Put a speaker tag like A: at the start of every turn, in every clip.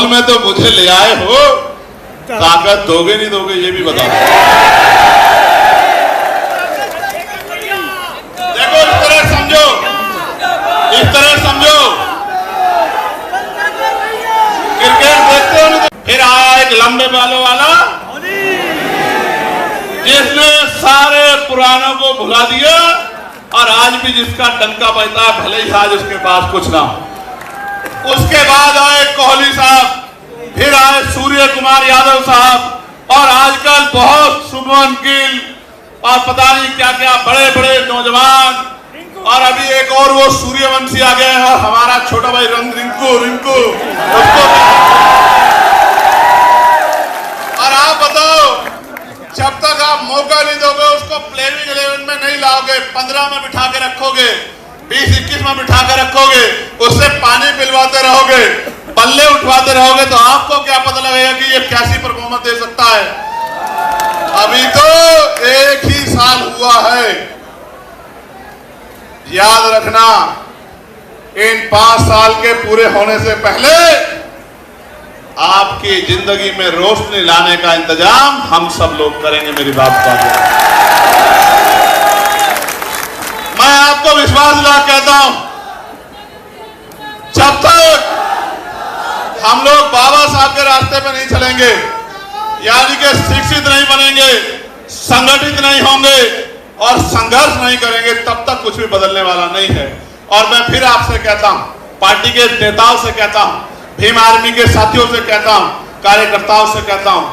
A: में तो मुझे ले आए हो, ताकत दोगे नहीं दोगे ये भी बताओ। देखो इस तरह समझो, इस तरह समझो। क्रिकेट देखते हो ना, फिर आया एक लंबे बालों वाला जिसने सारे पुरानों को भुला दिया और आज भी जिसका डंका बजता है, भले ही आज उसके पास कुछ ना हो। उसके बाद आए कोहली साहब, फिर आए सूर्य कुमार यादव साहब और आजकल बहुत शुभमन गिल और पता नहीं क्या क्या बड़े बड़े नौजवान, और अभी एक और वो सूर्यवंशी आ गए हैं और हमारा छोटा भाई रिंकू उसको। और आप बताओ, जब तक आप मौका नहीं दोगे उसको प्लेइंग 11 में नहीं लाओगे, 15 में बिठा के रखोगे, 20-21 में बिठा के रखोगे, उससे पानी पिलवाते रहोगे, बल्ले उठवाते रहोगे, तो आपको क्या पता लगेगा कि ये कैसी परफॉर्मेंस दे सकता है। अभी तो 1 ही साल हुआ है। याद रखना, इन 5 साल के पूरे होने से पहले आपकी जिंदगी में रोशनी लाने का इंतजाम हम सब लोग करेंगे। मेरी बात का मैं आपको विश्वास दिला कहता हूं, जब तक हम लोग बाबा साहब के रास्ते पे नहीं चलेंगे, यानी कि शिक्षित नहीं बनेंगे, संगठित नहीं होंगे और संघर्ष नहीं करेंगे, तब तक कुछ भी बदलने वाला नहीं है। और मैं फिर आपसे कहता हूं, पार्टी के नेताओं से कहता हूं, भीम आर्मी के साथियों से कहता हूं, कार्यकर्ताओं से कहता हूं,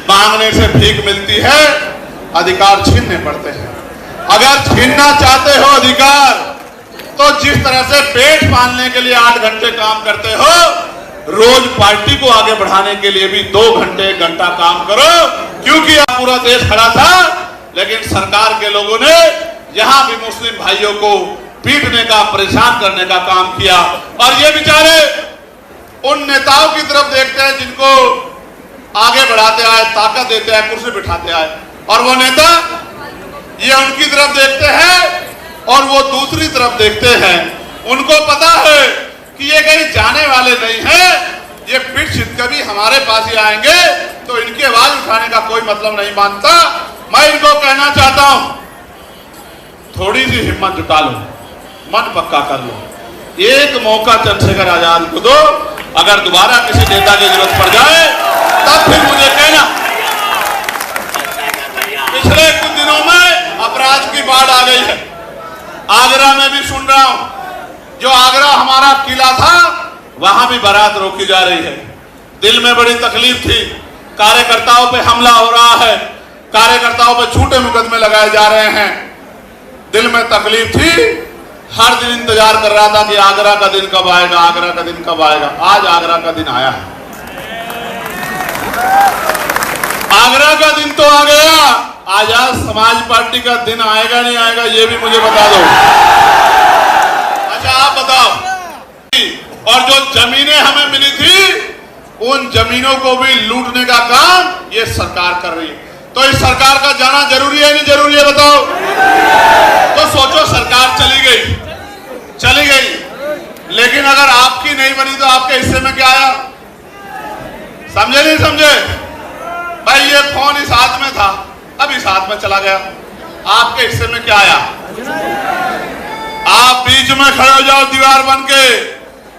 A: मांगने से भीख मिलती है, अधिकार छीनने पड़ते हैं। अगर छीनना चाहते हो अधिकार, तो जिस तरह से पेट पालने के लिए 8 घंटे काम करते हो, रोज पार्टी को आगे बढ़ाने के लिए भी 2 घंटे 1 घंटा काम करो। क्योंकि अब पूरा देश खड़ा था, लेकिन सरकार के लोगों ने यहां भी मुस्लिम भाइयों को पीटने का, परेशान करने का काम किया। और ये बेचारे उन नेताओं की तरफ देखते हैं जिनको आगे बढ़ाते आए, ताकत देते आए, कुर्सी बिठाते आए, और वो नेता ये उनकी तरफ देखते हैं और वो दूसरी तरफ देखते हैं। उनको पता है कि ये कहीं जाने वाले नहीं है, ये फिर कभी हमारे पास ही आएंगे, तो इनकी आवाज उठाने का कोई मतलब नहीं मानता। मैं इनको कहना चाहता हूं, थोड़ी सी हिम्मत जुटा लो, मन पक्का कर लो, एक मौका चंद्रशेखर आजाद को दो। अगर दोबारा किसी नेता की जरूरत पड़ जाए तब फिर मुझे कहना। पिछले कुछ दिनों में अपराध की बाढ़ आ गई है। आगरा में भी सुन रहा हूं, जो आगरा हमारा किला था, वहां भी बारात रोकी जा रही है। दिल में बड़ी तकलीफ थी, कार्यकर्ताओं पे हमला हो रहा है, कार्यकर्ताओं पे झूठे मुकदमे लगाए जा रहे हैं। दिल में तकलीफ थी, हर दिन इंतजार कर रहा था कि आगरा का दिन कब आएगा, आगरा का दिन कब आएगा। आज आगरा का दिन आया है। आगरा का दिन तो आ गया, आजाद समाज पार्टी का दिन आएगा नहीं आएगा ये भी मुझे बता दो। अच्छा आप बताओ, और जो जमीनें हमें मिली थी, उन जमीनों को भी लूटने का काम ये सरकार कर रही है। तो इस सरकार का जाना जरूरी है नहीं जरूरी है बताओ? तो सोचो, सरकार चली गई, लेकिन अगर आपकी नहीं बनी तो आपके हिस्से में क्या आया? समझे नहीं समझे? भाई ये फोन इस हाथ में था, अब इस हाथ में चला गया, आपके हिस्से में क्या आया? आप बीच में खड़े हो जाओ दीवार बन के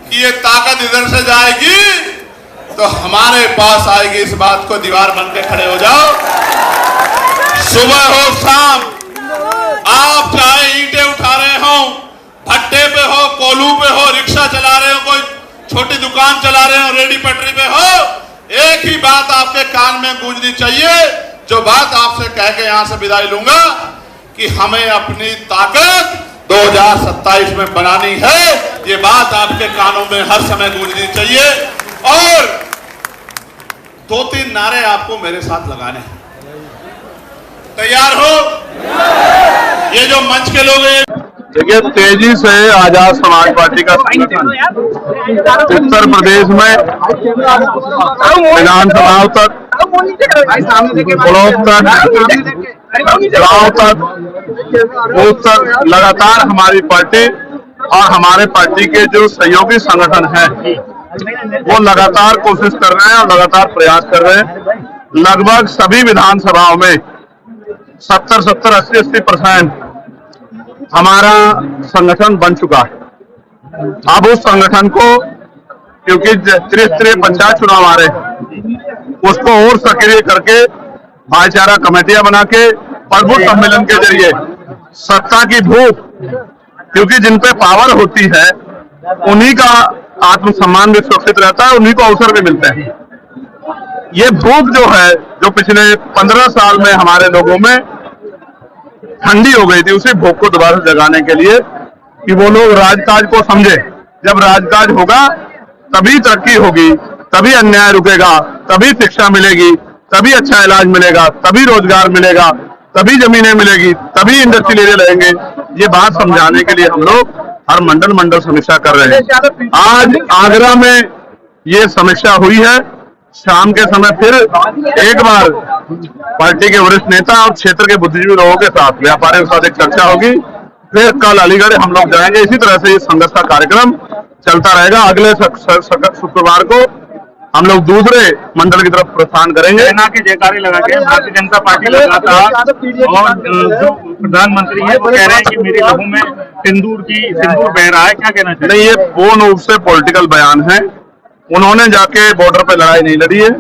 A: कि ये ताकत इधर से जाएगी तो हमारे पास आएगी, इस बात को दीवार बन के खड़े हो जाओ। सुबह हो शाम, आप चाहे ईंटें उठा रहे हो, भट्टे पे हो, कोलू पे हो, रिक्शा चला रहे हो, कोई छोटी दुकान चला रहे हो, रेडी पटरी पे हो, एक ही बात आपके कान में गूंजनी चाहिए, जो बात आपसे कह के यहां से विदाई लूंगा, कि हमें अपनी ताकत 2027 में बनानी है। ये बात आपके कानों में हर समय गूंजनी चाहिए। और 2-3 नारे आपको मेरे साथ लगाने हैं। तैयार हो? ये जो मंच के लोग हैं,
B: देखिए, तेजी से आजाद समाज पार्टी का संगठन उत्तर प्रदेश में विधानसभाओं तक, ब्लॉक तक, गांव तक, बूथ तक लगातार हमारी पार्टी और हमारे पार्टी के जो सहयोगी संगठन हैं वो लगातार कोशिश कर रहे हैं और लगातार प्रयास कर रहे हैं। लगभग सभी विधानसभाओं में 70, 80% हमारा संगठन बन चुका है। अब उस संगठन को, क्योंकि त्रिस्तरीय पंचायत चुनाव आ रहे हैं, उसको और सक्रिय करके भाईचारा कमेटियां बना के प्रभु सम्मेलन के जरिए सत्ता की भूख, क्योंकि जिन पे पावर होती है उन्हीं का आत्मसम्मान भी सुरक्षित रहता है, उन्हीं को अवसर भी मिलते हैं। ये भूख जो है, जो पिछले 15 साल में हमारे लोगों में ठंडी हो गई थी, उसी भूख को दोबारा जगाने के लिए कि वो लोग राजकाज को समझे। जब राजकाज होगा तभी तरक्की होगी, तभी अन्याय रुकेगा, तभी शिक्षा मिलेगी, तभी अच्छा इलाज मिलेगा, तभी रोजगार मिलेगा, तभी जमीनें मिलेगी, तभी इंडस्ट्रियल एरिया रहेंगे। ये बात समझाने के लिए हम लोग हर मंडल समीक्षा कर रहे हैं। आज आगरा में ये समीक्षा हुई है। शाम के समय फिर एक बार पार्टी के वरिष्ठ नेता और क्षेत्र के बुद्धिजीवी लोगों के साथ, व्यापारियों के साथ एक चर्चा होगी। फिर कल अलीगढ़ हम लोग जाएंगे। इसी तरह से ये संघर्ष का कार्यक्रम चलता रहेगा। अगले शुक्रवार को हम लोग दूसरे मंडल की तरफ प्रस्थान करेंगे।
C: सेना के जयकारे लगा के भारतीय जनता पार्टी लगातार, और जो प्रधानमंत्री है वो कह रहे हैं कि मेरे लहू में सिंदूर बह रहा है। क्या कहना चाहिए?
B: नहीं, ये पूर्ण रूप से पॉलिटिकल बयान है। उन्होंने जाके बॉर्डर पे लड़ाई नहीं लड़ी है।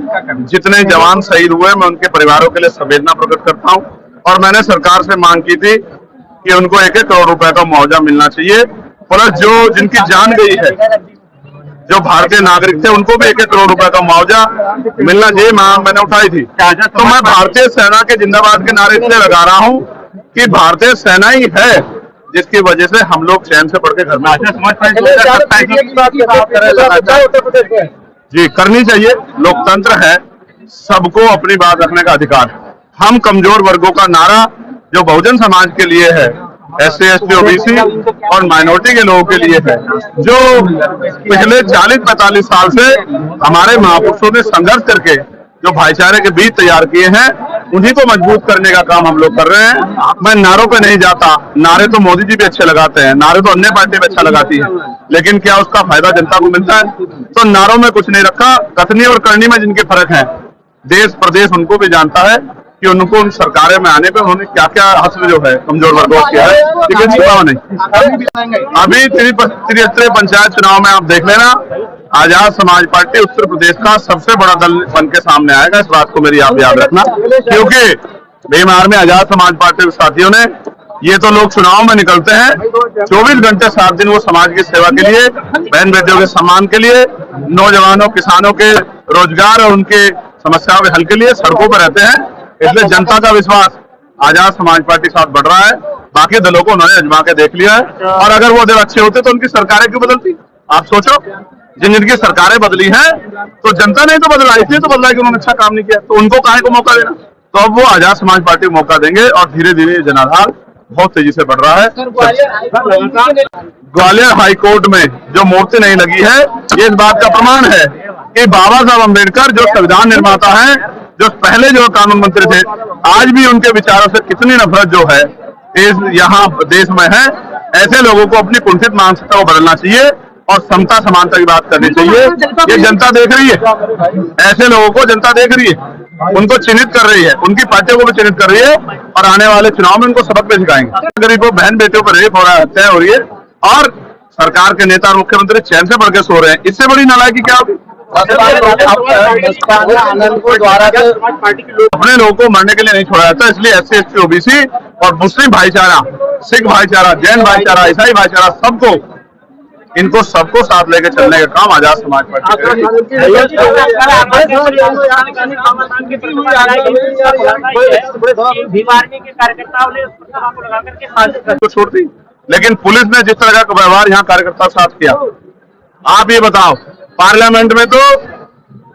B: जितने जवान शहीद हुए, मैं उनके परिवारों के लिए संवेदना प्रकट करता हूँ। और मैंने सरकार से मांग की थी कि उनको 1-1 करोड़ रुपए का मुआवजा मिलना चाहिए। प्लस जो जिनकी जान गई है, जो भारतीय नागरिक थे, उनको भी 1-1 करोड़ रुपए का मुआवजा मिलना चाहिए। मांग मैंने उठाई थी। तो मैं भारतीय सेना के जिंदाबाद के नारे इसलिए लगा रहा हूँ कि भारतीय सेना ही है जिसकी वजह से हम लोग चैन से पढ़ के घर में जी करनी चाहिए। लोकतंत्र है, सबको अपनी बात रखने का अधिकार। हम कमजोर वर्गों का नारा जो बहुजन समाज के लिए है, SC, ST, OBC और माइनॉरिटी के लोगों के लिए है, जो पिछले 40-45 साल से हमारे महापुरुषों ने संघर्ष करके जो भाईचारे के बीज तैयार किए हैं, उन्हीं को मजबूत करने का काम हम लोग कर रहे हैं। मैं नारों पे नहीं जाता। नारे तो मोदी जी भी अच्छे लगाते हैं, नारे तो अन्य पार्टी भी अच्छा लगाती है, लेकिन क्या उसका फायदा जनता को मिलता है? तो नारों में कुछ नहीं रखा। कथनी और करनी में जिनके फर्क है, देश प्रदेश उनको भी जानता है कि उनको उन सरकारें में आने पे उन्होंने क्या क्या हासिल जो है कमजोर वर्गों किया है, लेकिन छिपावा नहीं। अभी त्रिस्तरीय पंचायत चुनाव में आप देख लेना, आजाद समाज पार्टी उत्तर प्रदेश का सबसे बड़ा दल बन के सामने आएगा। इस बात को मेरी आप याद रखना, क्योंकि बेमार में आजाद समाज पार्टी के साथियों ने, ये तो लोग चुनाव में निकलते हैं 24 घंटे 7 दिन, वो समाज की सेवा के लिए, बहन बेटियों के सम्मान के लिए, नौजवानों किसानों के रोजगार और उनके समस्याओं के हल के लिए सड़कों पर रहते हैं। इसलिए जनता का विश्वास आजाद समाज पार्टी के साथ बढ़ रहा है। बाकी दलों को उन्होंने आजमा के देख लिया है, और अगर वो दल अच्छे होते तो उनकी सरकारें क्यों बदलती? आप सोचो, जिनकी सरकारें बदली हैं तो जनता ने तो बदला, इसलिए तो बदला कि उन्होंने अच्छा काम नहीं किया, तो उनको काहे को मौका देना? तो अब वो आजाद समाज पार्टी को मौका देंगे और धीरे धीरे जनाधार बहुत तेजी से बढ़ रहा है। ग्वालियर हाईकोर्ट में जो मूर्ति नहीं लगी है, ये इस बात का प्रमाण है कि बाबा साहब अम्बेडकर जो संविधान निर्माता है, जो पहले जो कानून मंत्री थे, आज भी उनके विचारों से कितनी नफरत जो है यहाँ देश में है। ऐसे लोगों को अपनी कुंठित मानसिकता को बदलना चाहिए और समता समानता की बात करनी चाहिए। ये जनता देख रही है, ऐसे लोगों को जनता देख रही है, उनको चिन्हित कर रही है, उनकी पार्टियों को भी चिन्हित कर रही है, और आने वाले चुनाव में उनको सबक भी सिखाएंगे। गरीबों बहन बेटियों पर रेप हो रहा है, हत्या हो रही है, और सरकार के नेता और मुख्यमंत्री चैन से बढ़ के सो रहे हैं। इससे बड़ी नालायकी क्या होगी? अपने लोगों को मरने के लिए नहीं छोड़ा जाता, इसलिए SC, ST, OBC और मुस्लिम भाईचारा, सिख भाईचारा, जैन भाईचारा, ईसाई भाईचारा, सबको, इनको सबको साथ लेकर चलने का काम आजाद समाज पार्टी करेगी। तो छोड़ती, लेकिन पुलिस ने जिस तरह का व्यवहार यहाँ कार्यकर्ता के साथ किया, आप ये बताओ, पार्लियामेंट में तो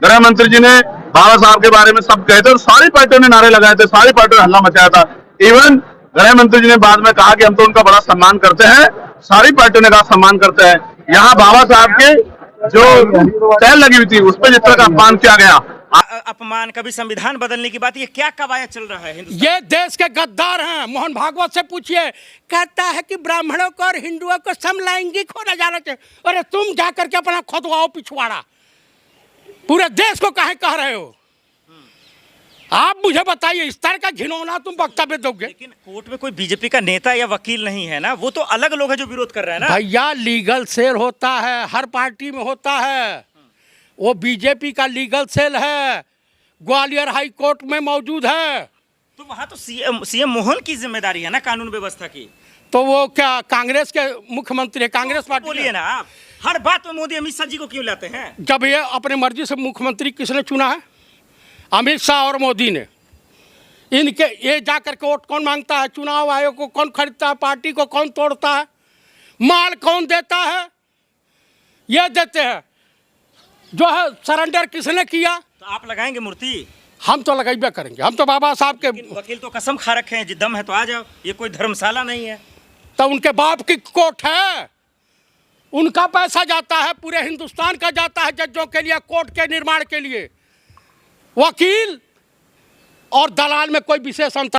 B: गृह मंत्री जी ने बाबा साहब के बारे में सब कहे थे और सारी पार्टियों ने नारे लगाए थे, सारी पार्टियों ने हल्ला मचाया था। इवन गृह मंत्री जी ने बाद में कहा कि हम तो उनका बड़ा सम्मान करते हैं, सारी पार्टियों ने कहा सम्मान करते हैं। यहाँ बाबा साहब के जो तैल लगी हुई थी उस पर जिस तरह का अपमान किया गया,
D: अपमान, कभी संविधान बदलने की बात, ये क्या कवायद चल रहा है हिंदुस्तान?
E: ये देश के गद्दार हैं। मोहन भागवत से पूछिए, कहता है कि ब्राह्मणों को और हिंदुओं को समलैंगिक होना जाना चाहिए। अरे तुम जा करके अपना खुदवाओ पिछवाड़ा, पूरे देश को काहे कह रहे हो? आप मुझे बताइए, इस तरह का घिनौना तुम वक्तव्य दोगे?
D: लेकिन कोर्ट में कोई बीजेपी का नेता या वकील नहीं है ना, वो तो अलग लोग हैं जो विरोध कर रहे हैं ना।
E: भैया लीगल सेल होता है, हर पार्टी में होता है। वो बीजेपी का लीगल सेल है, ग्वालियर हाई कोर्ट में मौजूद है।
D: तो वहाँ तो सीएम मोहन की जिम्मेदारी है ना कानून व्यवस्था की।
E: तो वो क्या कांग्रेस के मुख्यमंत्री है? कांग्रेस पार्टी
D: बोलिए ना आप, हर बात में मोदी अमित शाह जी को क्यों लाते हैं?
E: जब ये अपने मर्जी से मुख्यमंत्री किसने चुना है? अमित शाह और मोदी ने। इनके ये जाकर के वोट कौन मांगता है? चुनाव आयोग को कौन खरीदता है? पार्टी को कौन तोड़ता है? माल कौन देता है? ये देते हैं। जो है सरेंडर किसने किया?
D: तो आप लगाएंगे मूर्ति?
E: हम तो लगाइबे करेंगे, हम तो बाबा साहब के।
D: वकील तो कसम खा रखे हैं, जिद्दम है तो आ जाओ, ये कोई धर्मशाला नहीं है।
E: तो उनके बाप की कोर्ट है, उनका पैसा जाता है, पूरे हिंदुस्तान का जाता है जजों के लिए, कोर्ट के निर्माण के लिए। वकील और दलाल में कोई विशेष अंतर